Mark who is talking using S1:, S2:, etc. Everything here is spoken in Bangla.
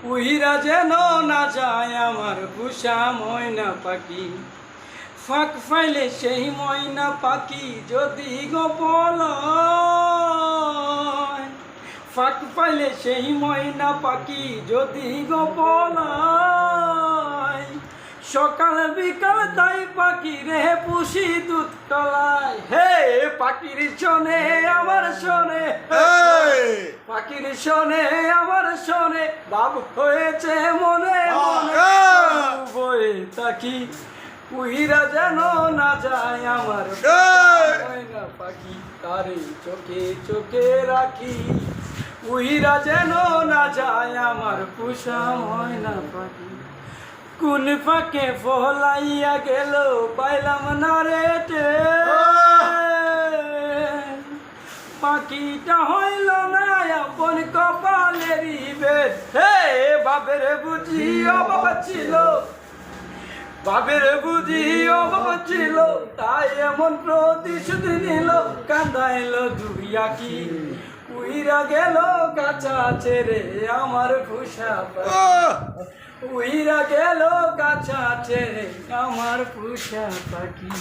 S1: উইরা যেন না যায় আমার পুষা ময়না পাখি। ফাঁক ফাইলে সেই ময়না পাখি যদি গোপল, ফাঁক পাইলে সেই ময়না পাখি যদি গোপল, সকাল বিকাল তাই পাখি রে পুষি দুধ কলায়। হে পাখির শোনে আমার শোনে, পাখির শোনে আমার শোনে, ভাব হয়েছে মনে মনে বয়ে থাকি। উইরা যেন না যায় আমার ময়না পাখি, তারে চোখে চোখে রাখি। উইরা যেন না যায় আমার পুষা ময়না পাখি। কোন ফাঁকে ফলাইয়া গেল পাইলাম না রে পাখিটা হইল না আপন কপালেরই বেদ। হে বাবের বুঝি অভাব ছিল, বাবের বুঝি অভাব ছিল, তাই এমন প্রতিশোধ নিল, কান্দাইল দুই আঁখি। উইরা গেল কাছা ছেড়ে আমার পুষা পাখি, উইরা গেল কাছা ছেড়ে আমার পুষা পাখি।